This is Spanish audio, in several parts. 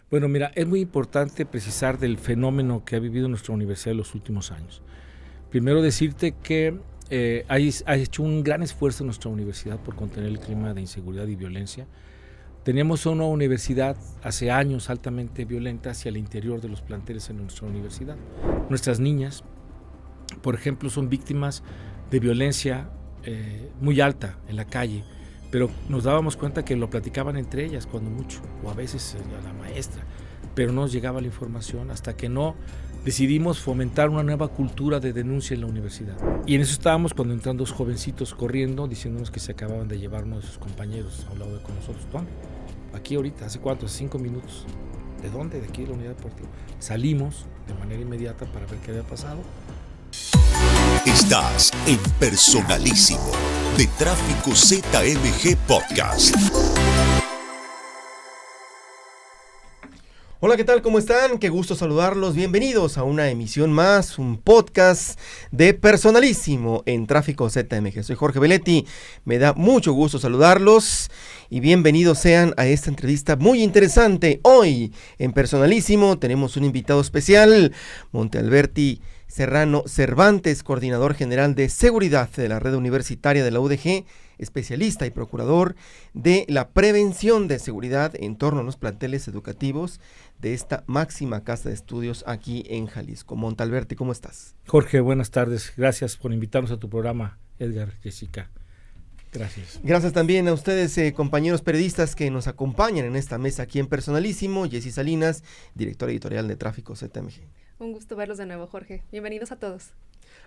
Bueno, mira, es muy importante precisar del fenómeno que ha vivido nuestra universidad en los últimos años. Primero decirte que ha hecho un gran esfuerzo nuestra universidad por contener el clima de inseguridad y violencia. Teníamos una universidad hace años altamente violenta hacia el interior de los planteles en nuestra universidad. Nuestras niñas, por ejemplo, son víctimas de violencia muy alta en la calle, pero nos dábamos cuenta que lo platicaban entre ellas cuando mucho, o a veces a la maestra, pero no nos llegaba la información hasta que no decidimos fomentar una nueva cultura de denuncia en la universidad. Y en eso estábamos cuando entran dos jovencitos corriendo diciéndonos que se acababan de llevar uno de sus compañeros a un lado de con nosotros. ¿Dónde? Aquí ahorita, ¿hace cuánto? Hace 5 minutos. ¿De dónde? De aquí de la unidad deportiva. Salimos de manera inmediata para ver qué había pasado. Estás en Personalísimo de Tráfico ZMG Podcast. Hola, ¿qué tal? ¿Cómo están? Qué gusto saludarlos. Bienvenidos a una emisión más, un podcast de Personalísimo en Tráfico ZMG. Soy Jorge Belletti, me da mucho gusto saludarlos y bienvenidos sean a esta entrevista muy interesante. Hoy en Personalísimo tenemos un invitado especial, Montealberti Serrano Cervantes, coordinador general de seguridad de la red universitaria de la UDG, especialista y procurador de la prevención de seguridad en torno a los planteles educativos de esta máxima casa de estudios aquí en Jalisco. Montealberti, ¿cómo estás? Jorge, buenas tardes. Gracias por invitarnos a tu programa, Edgar, Jessica. Gracias. Gracias también a ustedes, compañeros periodistas que nos acompañan en esta mesa aquí en Personalísimo. Jessy Salinas, directora editorial de Tráfico ZMG. Un gusto verlos de nuevo, Jorge. Bienvenidos a todos.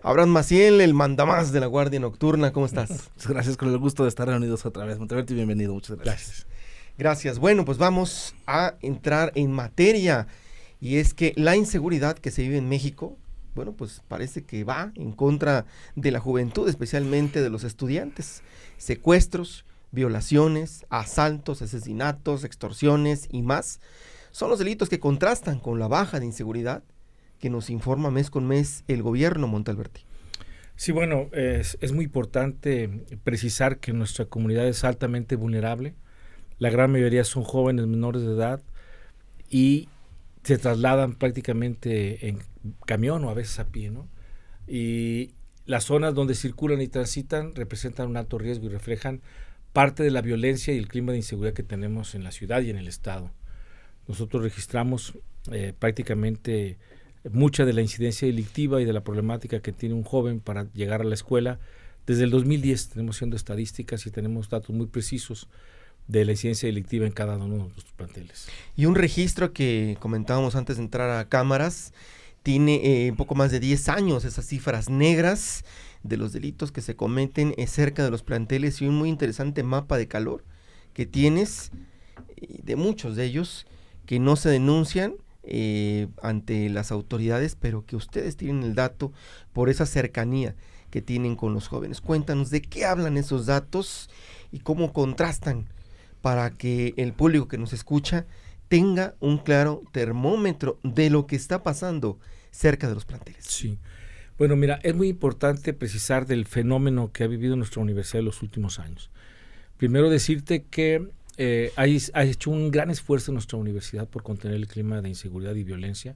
Abraham Maciel, el mandamás de la Guardia Nocturna, ¿cómo estás? Gracias, con el gusto de estar reunidos otra vez. Montealberti, bienvenido, muchas gracias. Gracias. Bueno, pues vamos a entrar en materia, y es que la inseguridad que se vive en México, bueno, pues parece que va en contra de la juventud, especialmente de los estudiantes. Secuestros, violaciones, asaltos, asesinatos, extorsiones y más son los delitos que contrastan con la baja de inseguridad que nos informa mes con mes el gobierno, Montealberti. Sí, bueno, es muy importante precisar que nuestra comunidad es altamente vulnerable. La gran mayoría son jóvenes menores de edad y se trasladan prácticamente en camión o a veces a pie, ¿no? Y las zonas donde circulan y transitan representan un alto riesgo y reflejan parte de la violencia y el clima de inseguridad que tenemos en la ciudad y en el estado. Nosotros registramos prácticamente mucha de la incidencia delictiva y de la problemática que tiene un joven para llegar a la escuela. Desde el 2010 tenemos haciendo estadísticas y tenemos datos muy precisos de la incidencia delictiva en cada uno de nuestros planteles. Y un registro que comentábamos antes de entrar a cámaras, tiene un poco más de 10 años, esas cifras negras de los delitos que se cometen cerca de los planteles, y un muy interesante mapa de calor que tienes de muchos de ellos que no se denuncian ante las autoridades, pero que ustedes tienen el dato por esa cercanía que tienen con los jóvenes. Cuéntanos de qué hablan esos datos y cómo contrastan para que el público que nos escucha tenga un claro termómetro de lo que está pasando cerca de los planteles. Sí. Bueno, mira, es muy importante precisar del fenómeno que ha vivido nuestra universidad en los últimos años. Primero decirte que ha hecho un gran esfuerzo nuestra universidad por contener el clima de inseguridad y violencia.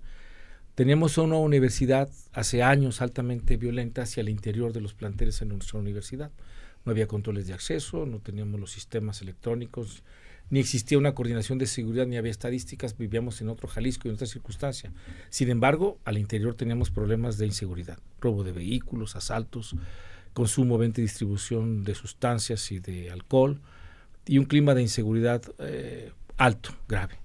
Teníamos una universidad hace años altamente violenta hacia el interior de los planteles en nuestra universidad. No había controles de acceso, no teníamos los sistemas electrónicos, ni existía una coordinación de seguridad, ni había estadísticas, vivíamos en otro Jalisco y en otra circunstancia. Sin embargo, al interior teníamos problemas de inseguridad, robo de vehículos, asaltos, consumo, venta y distribución de sustancias y de alcohol, y un clima de inseguridad alto, grave.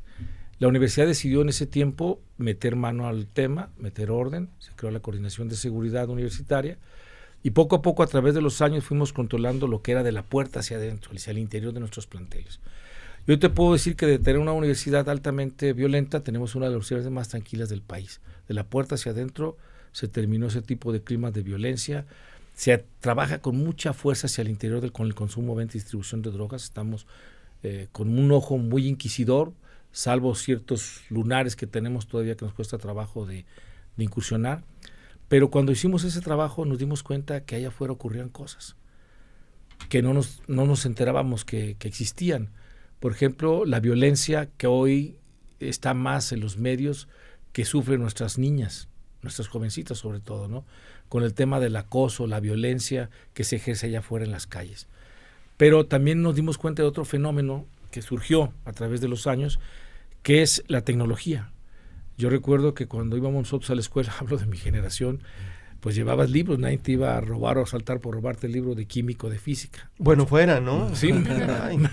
La universidad decidió en ese tiempo meter mano al tema, meter orden, se creó la Coordinación de Seguridad Universitaria, y poco a poco a través de los años fuimos controlando lo que era de la puerta hacia adentro, hacia el interior de nuestros planteles. Yo te puedo decir que de tener una universidad altamente violenta, tenemos una de las universidades más tranquilas del país. De la puerta hacia adentro se terminó ese tipo de clima de violencia. Se trabaja con mucha fuerza hacia el interior con el consumo, venta y distribución de drogas. Estamos con un ojo muy inquisidor, salvo ciertos lunares que tenemos todavía que nos cuesta trabajo de incursionar. Pero cuando hicimos ese trabajo nos dimos cuenta que allá afuera ocurrían cosas que no nos enterábamos que existían. Por ejemplo, la violencia que hoy está más en los medios que sufren nuestras niñas, nuestras jovencitas sobre todo, ¿no? Con el tema del acoso, la violencia que se ejerce allá afuera en las calles. Pero también nos dimos cuenta de otro fenómeno que surgió a través de los años, que es la tecnología. Yo recuerdo que cuando íbamos nosotros a la escuela, hablo de mi generación, pues llevabas libros, nadie te iba a robar o a asaltar por robarte el libro de química o de física. Bueno, fuera, ¿no? Sí,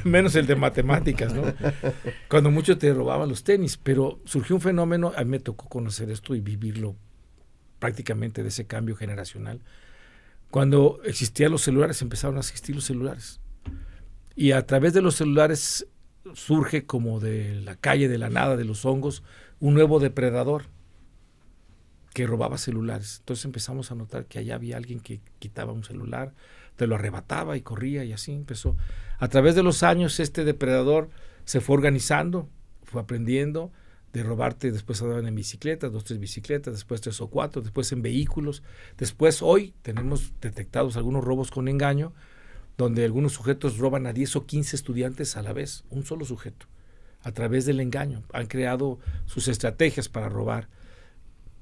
menos el de matemáticas, ¿no? Cuando muchos te robaban los tenis, pero surgió un fenómeno, a mí me tocó conocer esto y vivirlo prácticamente de ese cambio generacional. Cuando existían los celulares, empezaron a existir los celulares. Y a través de los celulares surge como de la calle, de la nada, de los hongos, un nuevo depredador que robaba celulares. Entonces empezamos a notar que allá había alguien que quitaba un celular, te lo arrebataba y corría, y así empezó. A través de los años este depredador se fue organizando, fue aprendiendo de robarte. Después andaban en bicicletas, 2, 3 bicicletas, después 3 o 4, después en vehículos. Después hoy tenemos detectados algunos robos con engaño, donde algunos sujetos roban a 10 o 15 estudiantes a la vez, un solo sujeto, a través del engaño. Han creado sus estrategias para robar.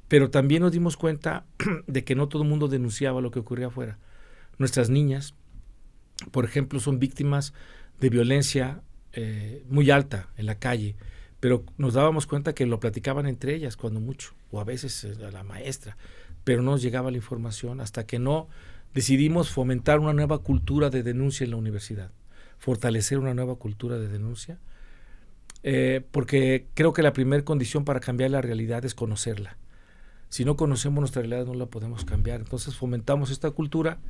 Pero también nos dimos cuenta de que no todo el mundo denunciaba lo que ocurría afuera. Nuestras niñas, por ejemplo, son víctimas de violencia muy alta en la calle, pero nos dábamos cuenta que lo platicaban entre ellas cuando mucho, o a veces a la maestra, pero no nos llegaba la información hasta que no decidimos fomentar una nueva cultura de denuncia en la universidad, fortalecer una nueva cultura de denuncia, porque creo que la primera condición para cambiar la realidad es conocerla. Si no conocemos nuestra realidad, no la podemos cambiar. Entonces fomentamos esta cultura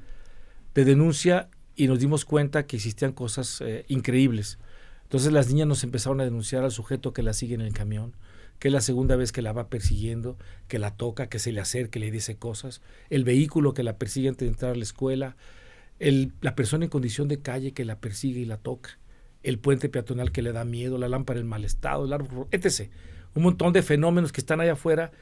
de denuncia y nos dimos cuenta que existían cosas increíbles. Entonces las niñas nos empezaron a denunciar al sujeto que la sigue en el camión, que es la segunda vez que la va persiguiendo, que la toca, que se le acerca, que le dice cosas, el vehículo que la persigue antes de entrar a la escuela, la persona en condición de calle que la persigue y la toca, el puente peatonal que le da miedo, la lámpara en mal estado, el árbol, etc. Un montón de fenómenos que están allá afuera,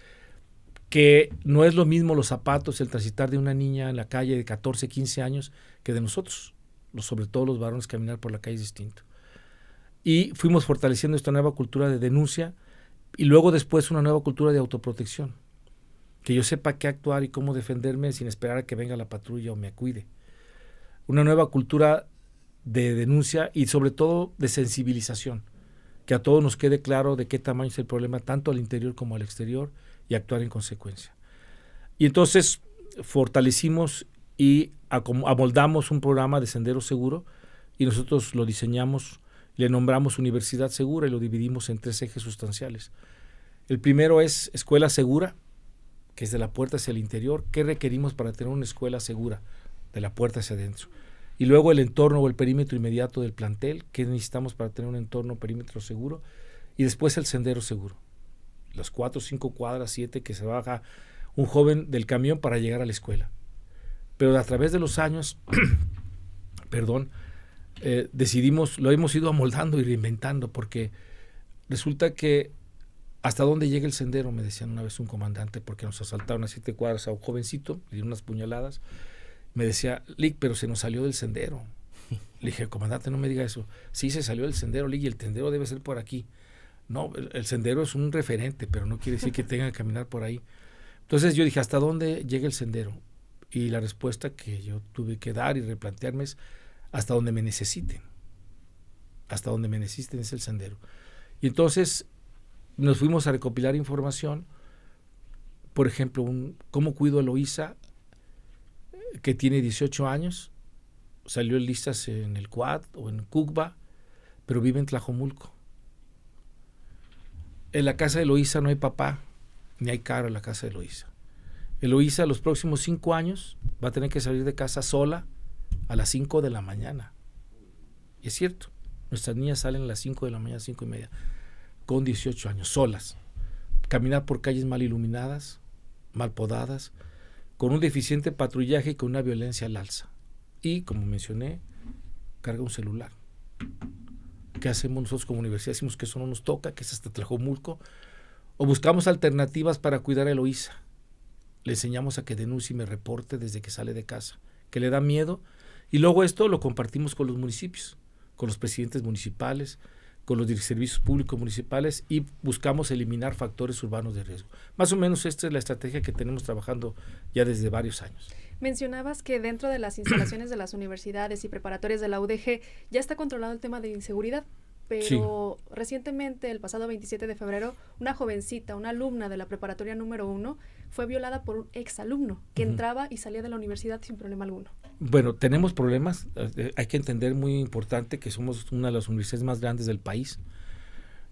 que no es lo mismo los zapatos, el transitar de una niña en la calle de 14, 15 años que de nosotros, sobre todo los varones, caminar por la calle es distinto. Y fuimos fortaleciendo esta nueva cultura de denuncia y luego después una nueva cultura de autoprotección, que yo sepa qué actuar y cómo defenderme sin esperar a que venga la patrulla o me cuide. Una nueva cultura de denuncia y sobre todo de sensibilización, que a todos nos quede claro de qué tamaño es el problema, tanto al interior como al exterior, y actuar en consecuencia. Y entonces fortalecimos y amoldamos un programa de Sendero Seguro y nosotros lo diseñamos, le nombramos Universidad Segura y lo dividimos en 3 ejes sustanciales. El primero es escuela segura, que es de la puerta hacia el interior. ¿Qué requerimos para tener una escuela segura? De la puerta hacia adentro. Y luego el entorno o el perímetro inmediato del plantel. ¿Qué necesitamos para tener un entorno o perímetro seguro? Y después el sendero seguro. Las 4, 5 cuadras, 7 que se baja un joven del camión para llegar a la escuela. Pero a través de los años, decidimos, lo hemos ido amoldando y reinventando, porque resulta que hasta dónde llega el sendero, me decían una vez un comandante, porque nos asaltaron a 7 cuadras a un jovencito, le dieron unas puñaladas, me decía, Lick, pero se nos salió del sendero. Le dije, comandante, no me diga eso. Sí, se salió del sendero, Lick, y el sendero debe ser por aquí. No, el sendero es un referente, pero no quiere decir que tenga que caminar por ahí. Entonces yo dije, ¿hasta dónde llega el sendero? Y la respuesta que yo tuve que dar y replantearme es hasta donde me necesiten. Hasta donde me necesiten es el sendero. Y entonces nos fuimos a recopilar información. Por ejemplo, ¿cómo cuido a Eloísa, que tiene 18 años? Salió en listas en el Quad o en Cucba, pero vive en Tlajomulco. En la casa de Eloísa no hay papá, ni hay carro en la casa de Eloísa. Eloísa los próximos 5 años va a tener que salir de casa sola a las 5 de la mañana. Y es cierto, nuestras niñas salen a las 5 de la mañana, 5:30, con 18 años, solas. Caminar por calles mal iluminadas, mal podadas, con un deficiente patrullaje y con una violencia al alza. Y, como mencioné, carga un celular. ¿Qué hacemos nosotros como universidad? Decimos que eso no nos toca, que es hasta Tlajomulco, o buscamos alternativas para cuidar a Eloísa. Le enseñamos a que denuncie y me reporte desde que sale de casa, que le da miedo, y luego esto lo compartimos con los municipios, con los presidentes municipales, con los servicios públicos municipales y buscamos eliminar factores urbanos de riesgo. Más o menos esta es la estrategia que tenemos trabajando ya desde varios años. Mencionabas que dentro de las instalaciones de las universidades y preparatorias de la UDG ya está controlado el tema de inseguridad, pero sí. Recientemente, el pasado 27 de febrero, una jovencita, una alumna de la preparatoria número 1, fue violada por un exalumno que entraba y salía de la universidad sin problema alguno. Bueno, tenemos problemas. Hay que entender, muy importante, que somos una de las universidades más grandes del país.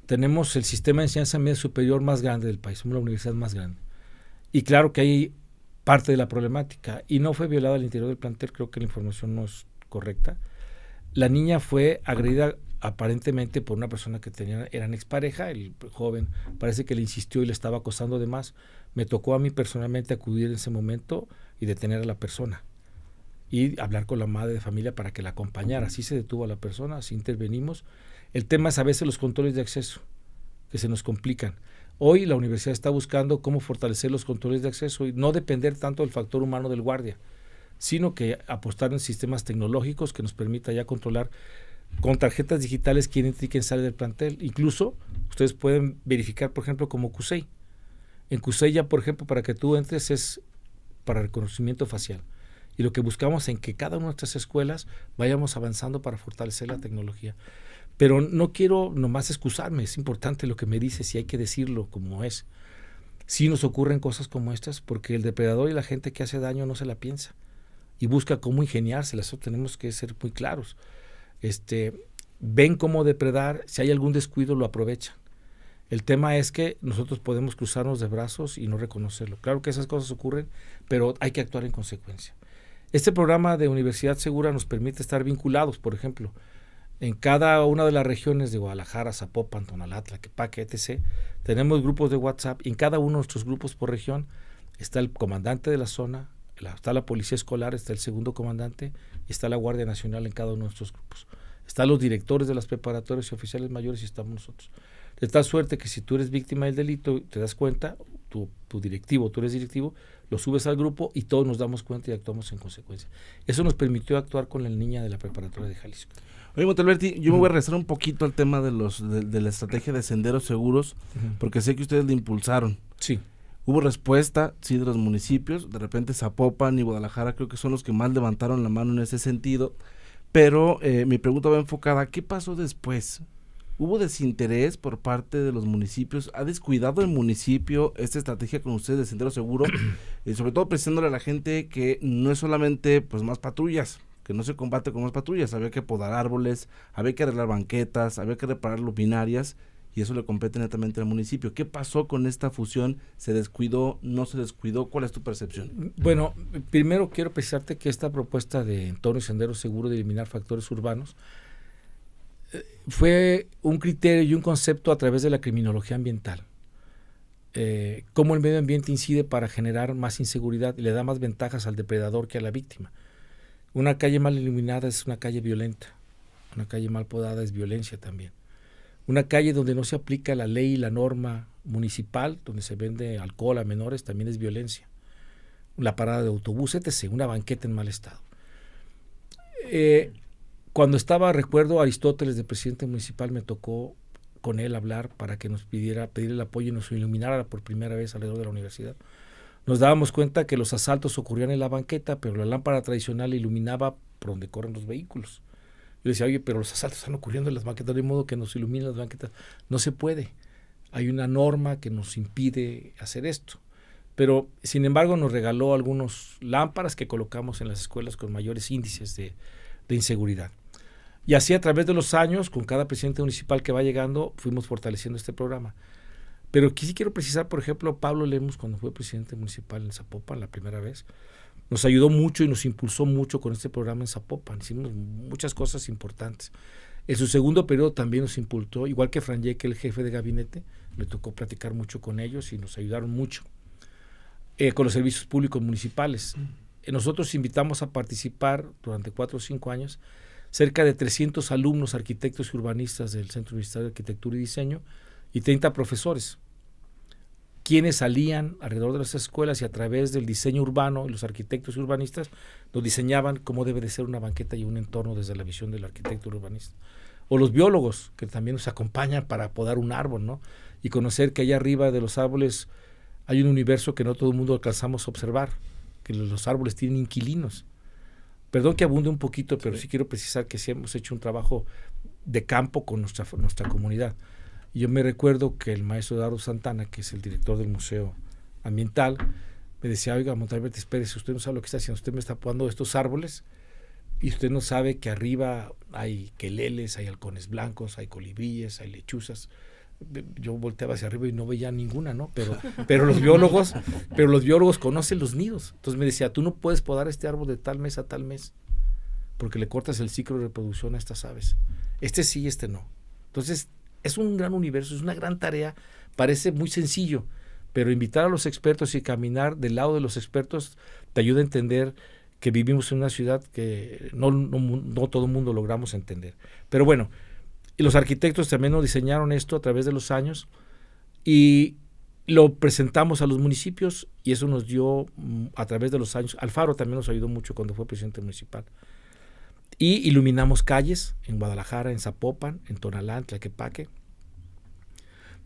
Tenemos el sistema de enseñanza media superior más grande del país, somos la universidad más grande. Y claro que hay parte de la problemática. Y no fue violada al interior del plantel, creo que la información no es correcta. La niña fue agredida aparentemente por una persona que eran expareja. El joven parece que le insistió y le estaba acosando de más. Me tocó a mí personalmente acudir en ese momento y detener a la persona y hablar con la madre de familia para que la acompañara. Así se detuvo a la persona, así intervenimos. El tema es a veces los controles de acceso, que se nos complican. Hoy la universidad está buscando cómo fortalecer los controles de acceso y no depender tanto del factor humano del guardia, sino que apostar en sistemas tecnológicos que nos permita ya controlar con tarjetas digitales quién entra y quién sale del plantel. Incluso ustedes pueden verificar, por ejemplo, como CUSEI. En CUSEI ya, por ejemplo, para que tú entres es para reconocimiento facial. Y lo que buscamos en que cada una de nuestras escuelas vayamos avanzando para fortalecer la tecnología. Pero no quiero nomás excusarme, es importante lo que me dices y hay que decirlo como es. Sí nos ocurren cosas como estas porque el depredador y la gente que hace daño no se la piensa y busca cómo ingeniárselas. Eso tenemos que ser muy claros. Ven cómo depredar, si hay algún descuido lo aprovechan. El tema es que nosotros podemos cruzarnos de brazos y no reconocerlo. Claro que esas cosas ocurren, pero hay que actuar en consecuencia. Este programa de Universidad Segura nos permite estar vinculados, por ejemplo, en cada una de las regiones de Guadalajara, Zapopan, Tonalá, Tlaquepaque, etc. Tenemos grupos de WhatsApp y en cada uno de nuestros grupos por región está el comandante de la zona, está la policía escolar, está el segundo comandante y está la Guardia Nacional en cada uno de nuestros grupos. Están los directores de las preparatorias y oficiales mayores y estamos nosotros. De tal suerte que si tú eres víctima del delito, te das cuenta, tú eres directivo, lo subes al grupo y todos nos damos cuenta y actuamos en consecuencia. Eso nos permitió actuar con la niña de la preparatoria de Jalisco. Oye, Montalberti, yo me voy a regresar un poquito al tema de la estrategia de senderos seguros, porque sé que ustedes la impulsaron. Sí. Hubo respuesta, sí, de los municipios, de repente Zapopan y Guadalajara creo que son los que más levantaron la mano en ese sentido, pero mi pregunta va enfocada, ¿qué pasó después? ¿Hubo desinterés por parte de los municipios? ¿Ha descuidado el municipio esta estrategia con ustedes de sendero seguro? Y sobre todo presionándole a la gente que no es solamente pues más patrullas, que no se combate con más patrullas, había que podar árboles, había que arreglar banquetas, había que reparar luminarias, y eso le compete netamente al municipio. ¿Qué pasó con esta fusión? ¿Se descuidó? ¿No se descuidó? ¿Cuál es tu percepción? Bueno, primero quiero precisarte que esta propuesta de entorno y sendero seguro de eliminar factores urbanos fue un criterio y un concepto a través de la criminología ambiental. Cómo el medio ambiente incide para generar más inseguridad y le da más ventajas al depredador que a la víctima. Una calle mal iluminada es una calle violenta. Una calle mal podada es violencia también. Una calle donde no se aplica la ley y la norma municipal, donde se vende alcohol a menores, también es violencia. La parada de autobús, etc., una banqueta en mal estado. Cuando estaba, recuerdo, Aristóteles de presidente municipal, me tocó con él hablar para que nos pedir el apoyo y nos iluminara por primera vez alrededor de la universidad. Nos dábamos cuenta que los asaltos ocurrían en la banqueta, pero la lámpara tradicional iluminaba por donde corren los vehículos. Yo decía, oye, pero los asaltos están ocurriendo en las banquetas, de modo que nos iluminen las banquetas. No se puede. Hay una norma que nos impide hacer esto. Pero, sin embargo, nos regaló algunas lámparas que colocamos en las escuelas con mayores índices de inseguridad. Y así, a través de los años, con cada presidente municipal que va llegando, fuimos fortaleciendo este programa. Pero aquí sí quiero precisar, por ejemplo, Pablo Lemus, cuando fue presidente municipal en Zapopan la primera vez, nos ayudó mucho y nos impulsó mucho con este programa en Zapopan. Hicimos muchas cosas importantes. En su segundo periodo también nos impulsó, igual que Fran Yeque, el jefe de gabinete, me tocó platicar mucho con ellos y nos ayudaron mucho con los servicios públicos municipales. Nosotros invitamos a participar durante 4 o 5 años cerca de 300 alumnos, arquitectos y urbanistas del Centro Universitario de Arquitectura y Diseño y 30 profesores, quienes salían alrededor de las escuelas y a través del diseño urbano, los arquitectos y urbanistas nos diseñaban cómo debe de ser una banqueta y un entorno desde la visión del arquitecto urbanista. O los biólogos, que también nos acompañan para podar un árbol, ¿no? Y conocer que allá arriba de los árboles hay un universo que no todo el mundo alcanzamos a observar, que los árboles tienen inquilinos. Perdón que abunde un poquito, pero sí quiero precisar que sí hemos hecho un trabajo de campo con nuestra comunidad. Y yo me recuerdo que el maestro Eduardo Santana, que es el director del Museo Ambiental, me decía, oiga, Montalbert, espérese, usted no sabe lo que está haciendo, usted me está podando estos árboles y usted no sabe que arriba hay queleles, hay halcones blancos, hay colibríes, hay lechuzas. Yo volteaba hacia arriba y no veía ninguna, ¿no? Pero los biólogos conocen los nidos. Entonces me decía, tú no puedes podar este árbol de tal mes a tal mes, porque le cortas el ciclo de reproducción a estas aves. Este sí, este no. Entonces, es un gran universo, es una gran tarea, parece muy sencillo, pero invitar a los expertos y caminar del lado de los expertos te ayuda a entender que vivimos en una ciudad que no todo el mundo logramos entender. Pero bueno, y los arquitectos también nos diseñaron esto a través de los años y lo presentamos a los municipios y eso nos dio a través de los años. Alfaro también nos ayudó mucho cuando fue presidente municipal. Y iluminamos calles en Guadalajara, en Zapopan, en Tonalá, en Tlaquepaque.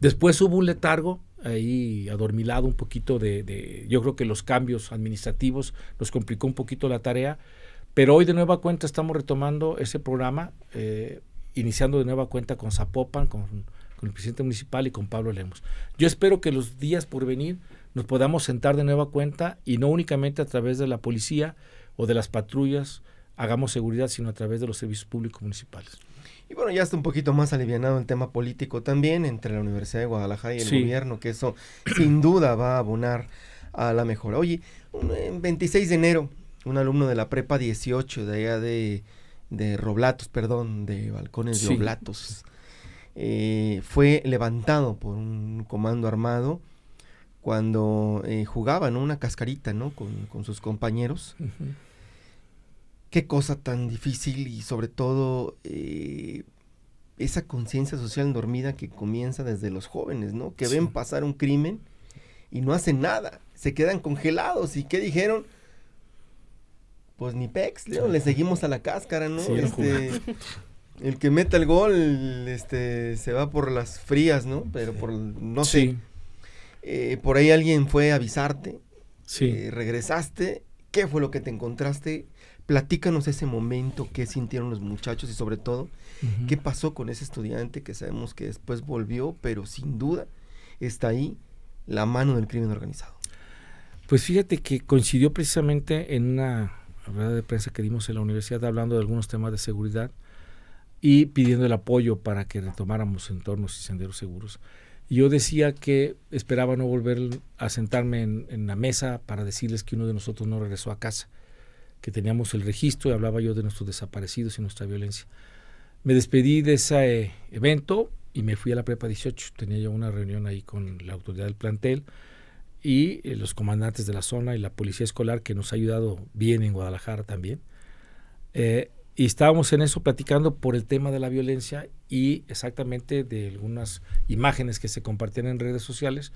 Después hubo un letargo ahí adormilado un poquito yo creo que los cambios administrativos nos complicó un poquito la tarea, pero hoy de nueva cuenta estamos retomando ese programa, iniciando de nueva cuenta con Zapopan, con el presidente municipal y con Pablo Lemos. Yo espero que los días por venir nos podamos sentar de nueva cuenta y no únicamente a través de la policía o de las patrullas hagamos seguridad, sino a través de los servicios públicos municipales. Y bueno, ya está un poquito más alivianado el tema político también entre la Universidad de Guadalajara y el gobierno, que eso sin duda va a abonar a la mejora. Oye, el 26 de enero, un alumno de la prepa 18 de allá de Balcones de Oblatos, fue levantado por un comando armado cuando jugaba, ¿no?, una cascarita, ¿no?, con sus compañeros. Uh-huh. Qué cosa tan difícil y sobre todo esa conciencia social dormida que comienza desde los jóvenes, ¿no? Que ven pasar un crimen y no hacen nada, se quedan congelados. ¿Y qué dijeron? Pues ni pex, le seguimos a la cáscara, ¿no? El que meta el gol se va por las frías, ¿no? Pero no sé. Por ahí alguien fue a avisarte, regresaste, ¿qué fue lo que te encontraste? Platícanos ese momento, qué sintieron los muchachos y sobre todo, uh-huh, qué pasó con ese estudiante que sabemos que después volvió, pero sin duda está ahí la mano del crimen organizado. Pues fíjate que coincidió precisamente en una rueda de prensa que dimos en la universidad hablando de algunos temas de seguridad y pidiendo el apoyo para que retomáramos entornos y senderos seguros. Y yo decía que esperaba no volver a sentarme en la mesa para decirles que uno de nosotros no regresó a casa, que teníamos el registro, y hablaba yo de nuestros desaparecidos y nuestra violencia. Me despedí de ese evento y me fui a la prepa 18. Tenía yo una reunión ahí con la autoridad del plantel y los comandantes de la zona y la policía escolar, que nos ha ayudado bien en Guadalajara también. Y estábamos en eso platicando por el tema de la violencia y exactamente de algunas imágenes que se compartían en redes sociales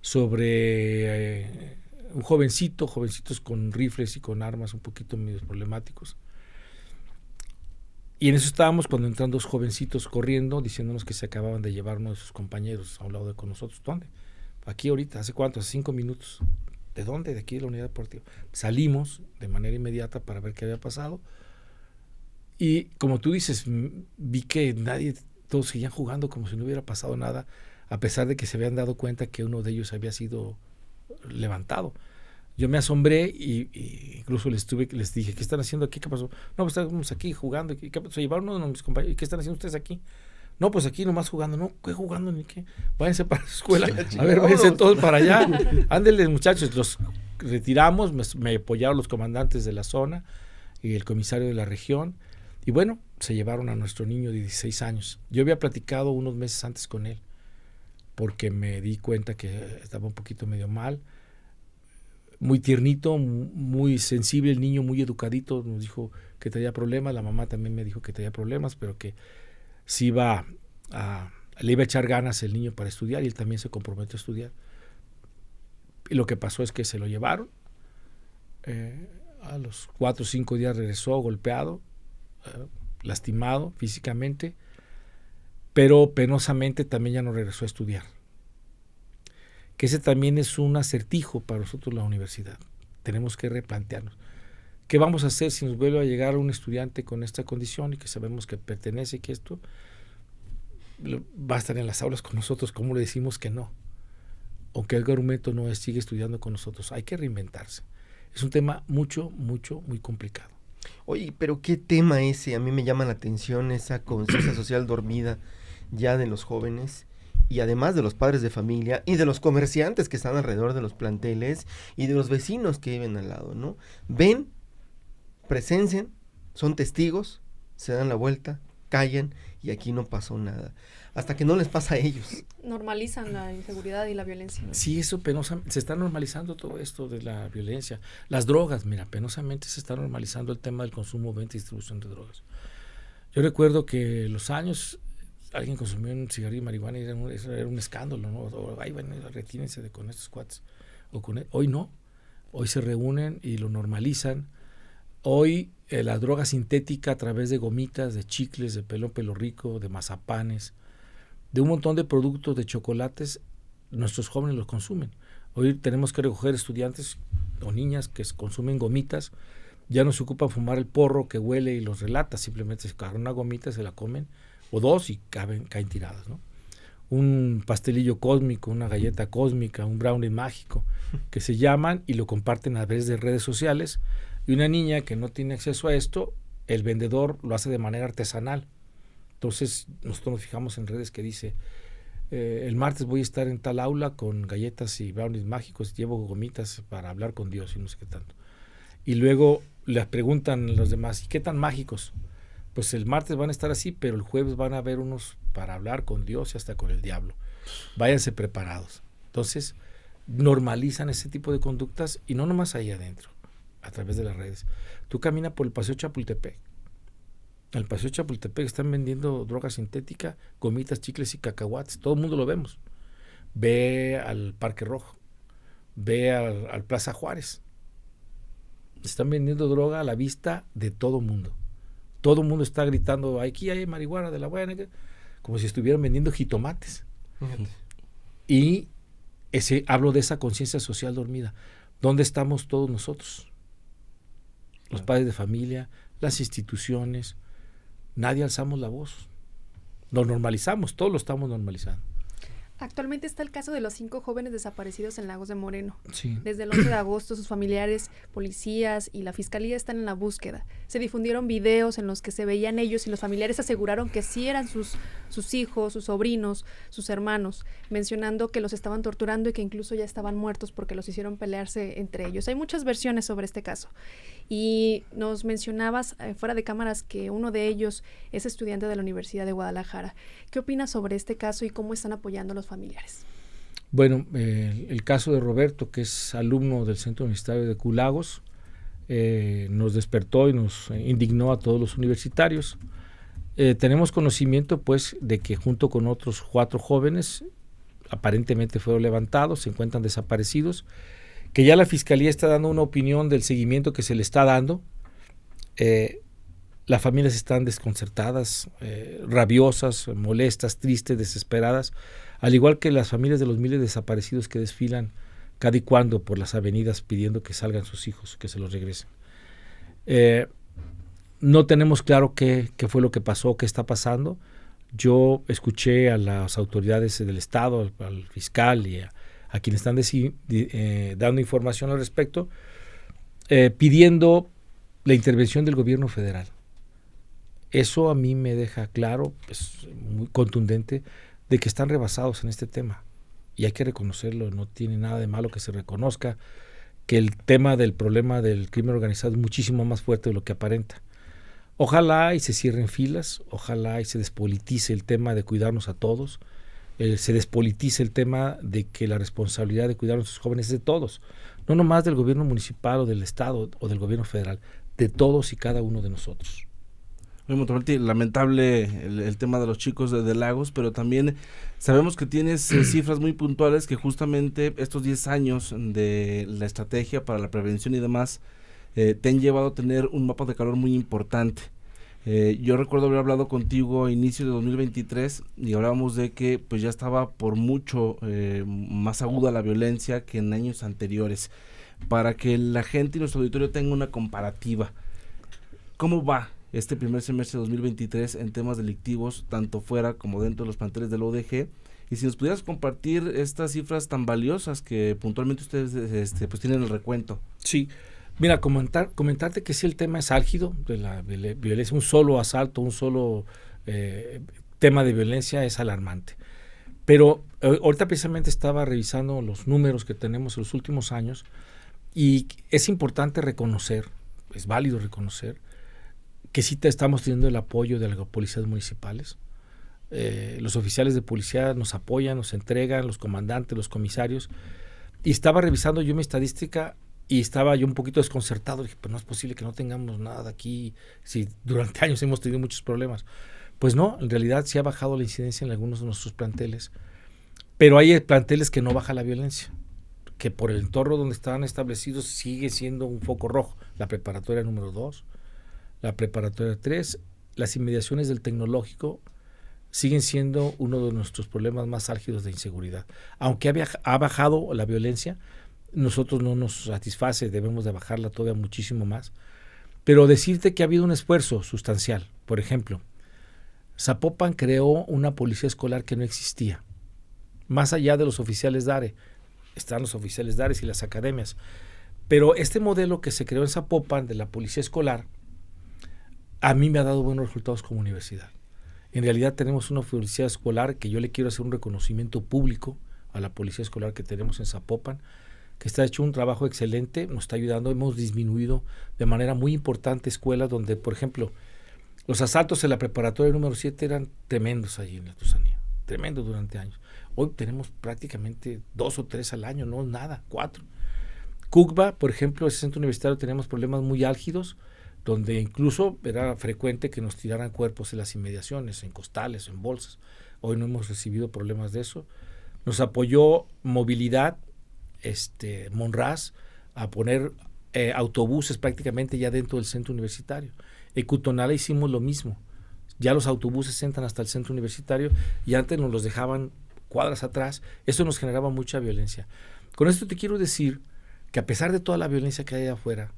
sobre jovencitos con rifles y con armas un poquito medio problemáticos. Y en eso estábamos cuando entran dos jovencitos corriendo diciéndonos que se acababan de llevar uno de sus compañeros a un lado de con nosotros. ¿Dónde? Aquí ahorita, ¿hace cuánto? Hace 5 minutos. ¿De dónde? De aquí de la unidad deportiva. Salimos de manera inmediata para ver qué había pasado. Y como tú dices, vi que todos seguían jugando como si no hubiera pasado nada, a pesar de que se habían dado cuenta que uno de ellos había sido levantado. Yo me asombré y incluso les dije, ¿qué están haciendo aquí? ¿Qué pasó? No, pues estamos aquí jugando. ¿Qué pasó? Se llevaron uno de mis compañeros. ¿Y qué están haciendo ustedes aquí? No, pues aquí nomás jugando. No, ¿qué jugando ni qué? Váyanse para la escuela. A ver, váyanse todos para allá. Ándenles, muchachos. Los retiramos, me apoyaron los comandantes de la zona y el comisario de la región. Y bueno, se llevaron a nuestro niño de 16 años. Yo había platicado unos meses antes con él porque me di cuenta que estaba un poquito medio mal. Muy tiernito, muy sensible el niño, muy educadito, nos dijo que tenía problemas, la mamá también me dijo que tenía problemas, pero que sí le iba a echar ganas el niño para estudiar y él también se comprometió a estudiar. Y lo que pasó es que se lo llevaron, a los 4 o 5 días regresó golpeado, lastimado físicamente, pero penosamente también ya no regresó a estudiar. Que ese también es un acertijo para nosotros la universidad. Tenemos que replantearnos. ¿Qué vamos a hacer si nos vuelve a llegar un estudiante con esta condición y que sabemos que pertenece y que esto va a estar en las aulas con nosotros? ¿Cómo le decimos que no? Aunque el argumento no es, sigue estudiando con nosotros. Hay que reinventarse. Es un tema muy complicado. Oye, pero ¿qué tema ese? A mí me llama la atención esa conciencia social dormida ya de los jóvenes y además de los padres de familia y de los comerciantes que están alrededor de los planteles y de los vecinos que viven al lado, ¿no? Ven, presencian, son testigos, se dan la vuelta, callan y aquí no pasó nada. Hasta que no les pasa a ellos. Normalizan la inseguridad y la violencia. Sí, eso penosamente, se está normalizando todo esto de la violencia. Las drogas, mira, penosamente se está normalizando el tema del consumo, venta y distribución de drogas. Yo recuerdo que los años alguien consumía un cigarrillo de marihuana y era un escándalo, ¿no? O, ay, bueno, retínense con estos cuates. Hoy no, hoy se reúnen y lo normalizan. Hoy la droga sintética a través de gomitas, de chicles, de pelo rico, de mazapanes, de un montón de productos, de chocolates, nuestros jóvenes los consumen. Hoy tenemos que recoger estudiantes o niñas que consumen gomitas, ya no se ocupa fumar el porro que huele y los relata, simplemente se agarran una gomita, se la comen, o dos y caen tiradas, ¿no? Un pastelillo cósmico, una galleta cósmica, un brownie mágico, que se llaman y lo comparten a través de redes sociales, y una niña que no tiene acceso a esto, el vendedor lo hace de manera artesanal. Entonces nosotros nos fijamos en redes que dice, el martes voy a estar en tal aula con galletas y brownies mágicos, llevo gomitas para hablar con Dios y no sé qué tanto. Y luego les preguntan los demás, ¿y qué tan mágicos? Pues el martes van a estar así, pero el jueves van a haber unos para hablar con Dios y hasta con el diablo. Váyanse preparados. Entonces normalizan ese tipo de conductas y no nomás ahí adentro, a través de las redes. Tú caminas por el Paseo Chapultepec. En el Paseo Chapultepec están vendiendo droga sintética, gomitas, chicles y cacahuates. Todo el mundo lo vemos. Ve al Parque Rojo. Ve al Plaza Juárez. Están vendiendo droga a la vista de todo el mundo. Todo el mundo está gritando, aquí hay marihuana de la buena, como si estuvieran vendiendo jitomates. Y hablo de esa conciencia social dormida. ¿Dónde estamos todos nosotros? Los padres de familia, las instituciones. Nadie alzamos la voz. Lo normalizamos, todos lo estamos normalizando. Actualmente está el caso de los 5 jóvenes desaparecidos en Lagos de Moreno. Sí. Desde el 11 de agosto sus familiares, policías y la fiscalía están en la búsqueda. Se difundieron videos en los que se veían ellos y los familiares aseguraron que sí eran sus hijos, sus sobrinos, sus hermanos, mencionando que los estaban torturando y que incluso ya estaban muertos porque los hicieron pelearse entre ellos. Hay muchas versiones sobre este caso. Y nos mencionabas fuera de cámaras que uno de ellos es estudiante de la Universidad de Guadalajara. ¿Qué opinas sobre este caso y cómo están apoyando a los familiares? Bueno, el caso de Roberto, que es alumno del Centro Universitario de Culagos, nos despertó y nos indignó a todos los universitarios. Tenemos conocimiento, pues, de que junto con otros 4 jóvenes, aparentemente fueron levantados, se encuentran desaparecidos, que ya la Fiscalía está dando una opinión del seguimiento que se le está dando. Las familias están desconcertadas, rabiosas, molestas, tristes, desesperadas, al igual que las familias de los miles de desaparecidos que desfilan cada y cuando por las avenidas pidiendo que salgan sus hijos, que se los regresen. No tenemos claro qué fue lo que pasó, qué está pasando. Yo escuché a las autoridades del Estado, al fiscal y a quienes están dando información al respecto, pidiendo la intervención del gobierno federal. Eso a mí me deja claro, pues, muy contundente, de que están rebasados en este tema. Y hay que reconocerlo, no tiene nada de malo que se reconozca que el tema del problema del crimen organizado es muchísimo más fuerte de lo que aparenta. Ojalá y se cierren filas, ojalá y se despolitice el tema de cuidarnos a todos, se despolitice el tema de que la responsabilidad de cuidar a nuestros jóvenes es de todos, no nomás del gobierno municipal o del estado o del gobierno federal, de todos y cada uno de nosotros. Muy lamentable el tema de los chicos de Lagos, pero también sabemos que tienes cifras muy puntuales que justamente estos 10 años de la estrategia para la prevención y demás te han llevado a tener un mapa de calor muy importante. Yo recuerdo haber hablado contigo a inicio de 2023 y hablábamos de que pues ya estaba por mucho más aguda la violencia que en años anteriores. Para que la gente y nuestro auditorio tenga una comparativa, ¿cómo va este primer semestre de 2023 en temas delictivos, tanto fuera como dentro de los planteles de la UDG? Y si nos pudieras compartir estas cifras tan valiosas que puntualmente ustedes pues tienen el recuento. Sí, mira, comentarte que sí, el tema es álgido de la violencia. Un solo asalto, un solo tema de violencia es alarmante. Pero ahorita precisamente estaba revisando los números que tenemos en los últimos años y es importante reconocer, es válido reconocer, que sí estamos teniendo el apoyo de las policías municipales. Los oficiales de policía nos apoyan, nos entregan, los comandantes, los comisarios. Y estaba revisando yo mi estadística y estaba yo un poquito desconcertado. Dije, pues no es posible que no tengamos nada aquí, si durante años hemos tenido muchos problemas. Pues no, en realidad sí ha bajado la incidencia en algunos de nuestros planteles, pero hay planteles que no baja la violencia, que por el entorno donde estaban establecidos sigue siendo un foco rojo. La preparatoria número 2, la preparatoria 3, las inmediaciones del tecnológico siguen siendo uno de nuestros problemas más álgidos de inseguridad. Aunque ha bajado la violencia, nosotros no nos satisface, debemos de bajarla todavía muchísimo más. Pero decirte que ha habido un esfuerzo sustancial. Por ejemplo, Zapopan creó una policía escolar que no existía. Más allá de los oficiales DARE, están los oficiales DARE y las academias. Pero este modelo que se creó en Zapopan de la policía escolar, a mí me ha dado buenos resultados como universidad. En realidad tenemos una policía escolar que yo le quiero hacer un reconocimiento público a la policía escolar que tenemos en Zapopan, que está hecho un trabajo excelente, nos está ayudando. Hemos disminuido de manera muy importante escuelas donde, por ejemplo, los asaltos en la preparatoria número 7 eran tremendos allí en la Tusanía, tremendos durante años. Hoy tenemos prácticamente 2 o 3 al año, no nada, 4. Cucba, por ejemplo, ese centro universitario, tenemos problemas muy álgidos, donde incluso era frecuente que nos tiraran cuerpos en las inmediaciones, en costales, en bolsas. Hoy no hemos recibido problemas de eso. Nos apoyó Movilidad, Monraz, a poner autobuses prácticamente ya dentro del centro universitario. En Cutonala hicimos lo mismo. Ya los autobuses entran hasta el centro universitario y antes nos los dejaban cuadras atrás. Eso nos generaba mucha violencia. Con esto te quiero decir que a pesar de toda la violencia que hay allá afuera,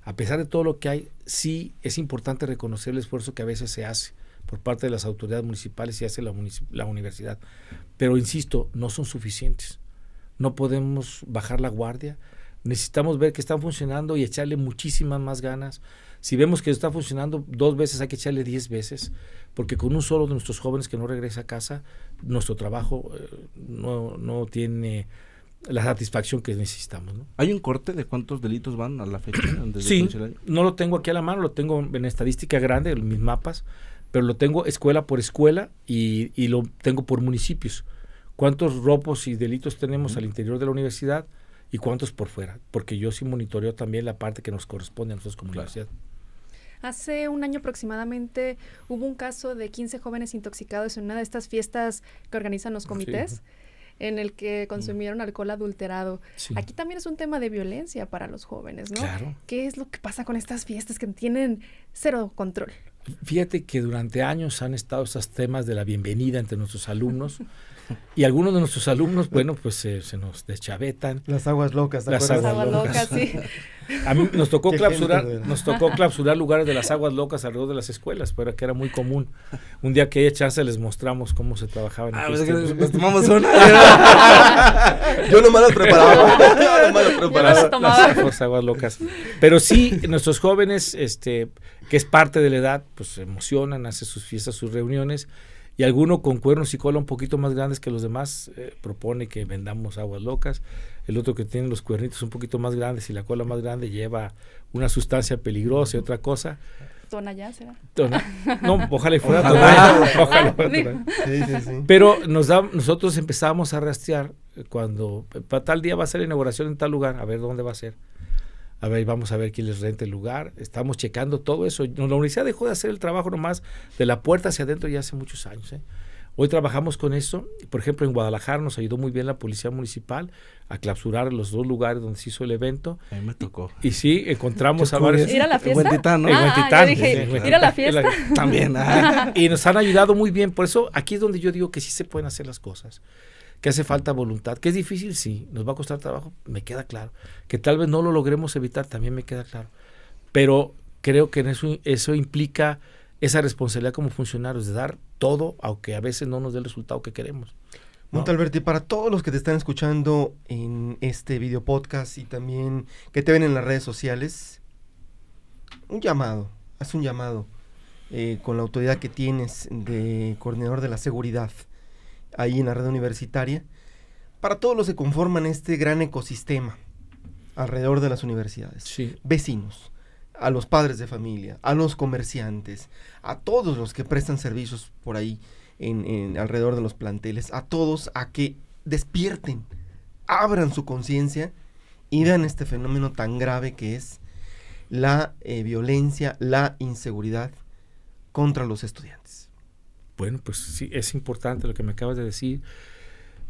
a pesar de todo lo que hay, sí es importante reconocer el esfuerzo que a veces se hace por parte de las autoridades municipales y hace la universidad. Pero insisto, no son suficientes. No podemos bajar la guardia. Necesitamos ver que están funcionando y echarle muchísimas más ganas. Si vemos que está funcionando 2 veces, hay que echarle 10 veces, porque con un solo de nuestros jóvenes que no regresa a casa, nuestro trabajo no tiene la satisfacción que necesitamos, ¿no? ¿Hay un corte de cuántos delitos van a la fecha? Sí, no lo tengo aquí a la mano, lo tengo en estadística grande, en mis mapas, pero lo tengo escuela por escuela y lo tengo por municipios. ¿Cuántos robos y delitos tenemos al interior de la universidad y cuántos por fuera? Porque yo sí monitoreo también la parte que nos corresponde a nosotros como universidad. Hace un año aproximadamente hubo un caso de 15 jóvenes intoxicados en una de estas fiestas que organizan los comités. Sí. En el que consumieron alcohol adulterado. Sí. Aquí también es un tema de violencia para los jóvenes, ¿no? Claro. ¿Qué es lo que pasa con estas fiestas que tienen cero control? Fíjate que durante años han estado esos temas de la bienvenida entre nuestros alumnos y algunos de nuestros alumnos, bueno, pues se nos deschavetan. Las aguas locas. Las aguas locas, sí. A mí nos tocó clausurar lugares de las aguas locas alrededor de las escuelas, pero que era muy común. Un día que haya chance les mostramos cómo se trabajaba en nos tomamos una. Yo nomás las preparaba. Las aguas locas. Pero sí, nuestros jóvenes, que es parte de la edad, pues se emocionan, hacen sus fiestas, sus reuniones, y alguno con cuernos y cola un poquito más grandes que los demás propone que vendamos aguas locas. El otro que tiene los cuernitos un poquito más grandes y la cola más grande lleva una sustancia peligrosa y otra cosa. ¿Tonayá será? No, ojalá y fuera Tonayá. Sí. Pero nosotros empezamos a rastrear cuando para tal día va a ser la inauguración en tal lugar, a ver dónde va a ser. A ver, vamos a ver quién les renta el lugar. Estamos checando todo eso. La universidad dejó de hacer el trabajo nomás de la puerta hacia adentro ya hace muchos años. Hoy trabajamos con eso. Por ejemplo, en Guadalajara nos ayudó muy bien la Policía Municipal a clausurar los 2 lugares donde se hizo el evento. A mí me tocó. Y sí, encontramos a varios... ¿Ir a la fiesta? En Huentitán, ¿no? En Huentitán. Yo dije, Sí, ¿ir a la fiesta? También. Y nos han ayudado muy bien. Por eso aquí es donde yo digo que sí se pueden hacer las cosas. Que hace falta voluntad. Que es difícil, sí. Nos va a costar trabajo, me queda claro. Que tal vez no lo logremos evitar, también me queda claro. Pero creo que en eso implica esa responsabilidad como funcionarios de dar todo, aunque a veces no nos dé el resultado que queremos. ¿No? Montalberti, para todos los que te están escuchando en este video podcast y también que te ven en las redes sociales, haz un llamado con la autoridad que tienes de coordinador de la seguridad ahí en la red universitaria, para todos los que conforman este gran ecosistema alrededor de las universidades, Sí. vecinos, a los padres de familia, a los comerciantes, a todos los que prestan servicios por ahí en alrededor de los planteles, a todos a que despierten, abran su conciencia y vean este fenómeno tan grave que es la violencia, la inseguridad contra los estudiantes. Bueno, pues sí, es importante lo que me acabas de decir.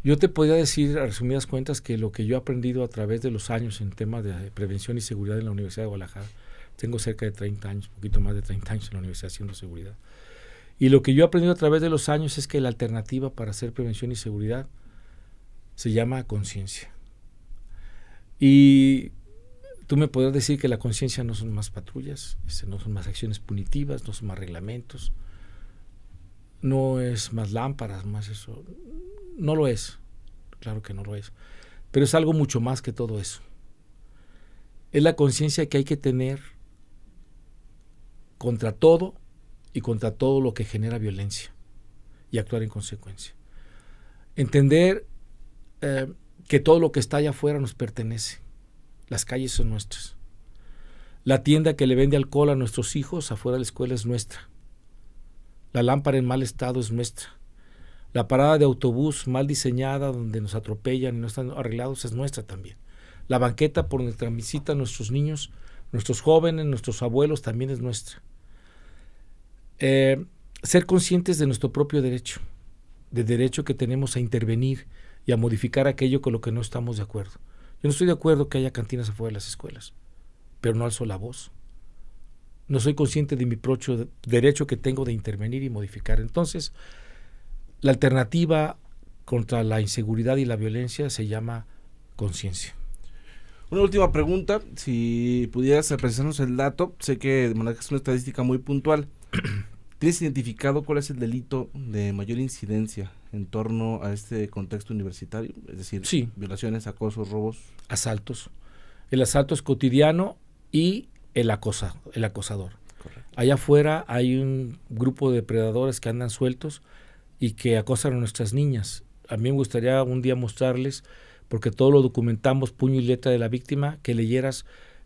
Yo te podría decir, a resumidas cuentas, que lo que yo he aprendido a través de los años en temas de prevención y seguridad en la Universidad de Guadalajara, tengo cerca de 30 años, un poquito más de 30 años en la universidad haciendo seguridad. Y lo que yo he aprendido a través de los años es que la alternativa para hacer prevención y seguridad se llama conciencia. Y tú me podrás decir que la conciencia no son más patrullas, no son más acciones punitivas, no son más reglamentos, no es más lámparas, más eso. No lo es, claro que no lo es. Pero es algo mucho más que todo eso. Es la conciencia que hay que tener contra todo y contra todo lo que genera violencia y actuar en consecuencia. Entender que todo lo que está allá afuera nos pertenece. Las calles son nuestras. La tienda que le vende alcohol a nuestros hijos afuera de la escuela es nuestra. La lámpara en mal estado es nuestra. La parada de autobús mal diseñada donde nos atropellan y no están arreglados es nuestra también. La banqueta por donde transitan nuestros niños, nuestros jóvenes, nuestros abuelos también es nuestra. Ser conscientes de nuestro propio derecho, del derecho que tenemos a intervenir y a modificar aquello con lo que no estamos de acuerdo. Yo no estoy de acuerdo que haya cantinas afuera de las escuelas, pero no alzo la voz. No soy consciente de mi propio derecho que tengo de intervenir y modificar. Entonces, la alternativa contra la inseguridad y la violencia se llama conciencia. Una última pregunta, si pudieras precisarnos el dato, sé que manejas una estadística muy puntual. ¿Tienes identificado cuál es el delito de mayor incidencia en torno a este contexto universitario? Es decir, sí, violaciones, acosos, robos. Asaltos. El asalto es cotidiano y el acosador. Correcto. Allá afuera hay un grupo de depredadores que andan sueltos y que acosan a nuestras niñas. A mí me gustaría un día mostrarles, porque todo lo documentamos puño y letra de la víctima, que leyeras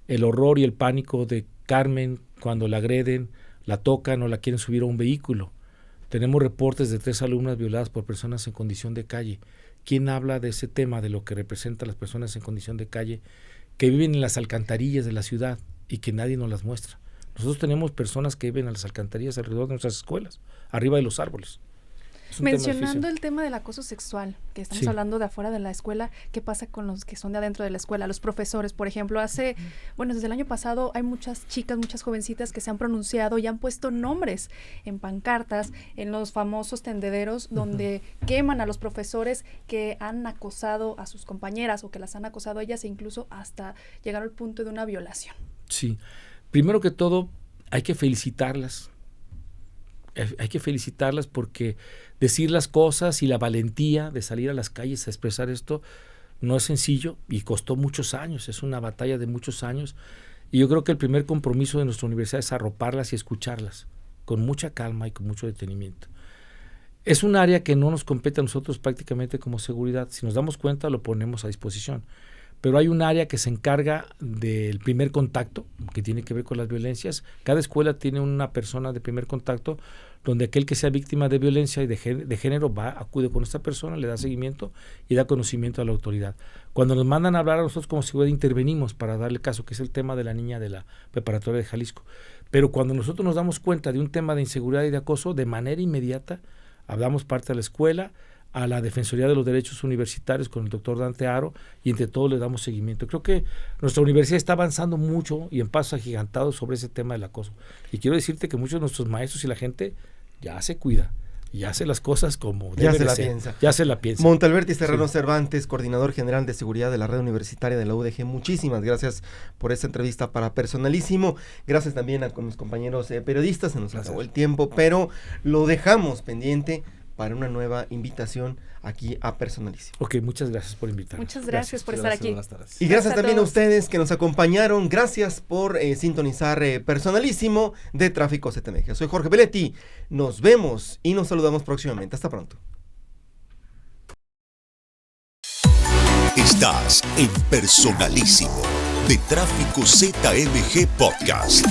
el horror y el pánico de Carmen cuando la agreden, la tocan o la quieren subir a un vehículo. Tenemos reportes de 3 alumnas violadas por personas en condición de calle. ¿Quién habla de ese tema, de lo que representa a las personas en condición de calle que viven en las alcantarillas de la ciudad y que nadie nos las muestra? Nosotros tenemos personas que viven en las alcantarillas alrededor de nuestras escuelas, arriba de los árboles. Mencionando el tema del acoso sexual, que estamos sí. hablando de afuera de la escuela, ¿qué pasa con los que son de adentro de la escuela? Los profesores, por ejemplo, desde el año pasado hay muchas chicas, muchas jovencitas que se han pronunciado y han puesto nombres en pancartas, en los famosos tendederos, donde queman a los profesores que han acosado a sus compañeras o que las han acosado a ellas e incluso hasta llegar al punto de una violación. Sí, primero que todo hay que felicitarlas. Hay que felicitarlas porque decir las cosas y la valentía de salir a las calles a expresar esto no es sencillo y costó muchos años, es una batalla de muchos años y yo creo que el primer compromiso de nuestra universidad es arroparlas y escucharlas con mucha calma y con mucho detenimiento. Es un área que no nos compete a nosotros prácticamente como seguridad, si nos damos cuenta lo ponemos a disposición, pero hay un área que se encarga del primer contacto, que tiene que ver con las violencias. Cada escuela tiene una persona de primer contacto, donde aquel que sea víctima de violencia y de género acude con esta persona, le da seguimiento y da conocimiento a la autoridad. Cuando nos mandan a hablar a nosotros como seguridad, intervenimos para darle caso, que es el tema de la niña de la preparatoria de Jalisco. Pero cuando nosotros nos damos cuenta de un tema de inseguridad y de acoso, de manera inmediata Hablamos parte de la escuela, a la Defensoría de los Derechos Universitarios con el doctor Dante Aro, y entre todos le damos seguimiento. Creo que nuestra universidad está avanzando mucho y en pasos agigantados sobre ese tema del acoso. Y quiero decirte que muchos de nuestros maestros y la gente ya se cuida, ya hace las cosas como debe de ser. Ya se la piensa. Montalberti Serrano Cervantes, coordinador general de seguridad de la red universitaria de la UDG, muchísimas gracias por esta entrevista para Personalísimo. Gracias también a mis compañeros periodistas, se nos acabó el tiempo, pero lo dejamos pendiente para una nueva invitación aquí a Personalísimo. Ok, muchas gracias por invitarme. Muchas gracias por estar aquí. Y gracias también a ustedes que nos acompañaron. Gracias por sintonizar Personalísimo de Tráfico CTMG. Soy Jorge Belletti. Nos vemos y nos saludamos próximamente. Hasta pronto. Estás en Personalísimo de Tráfico ZMG Podcast.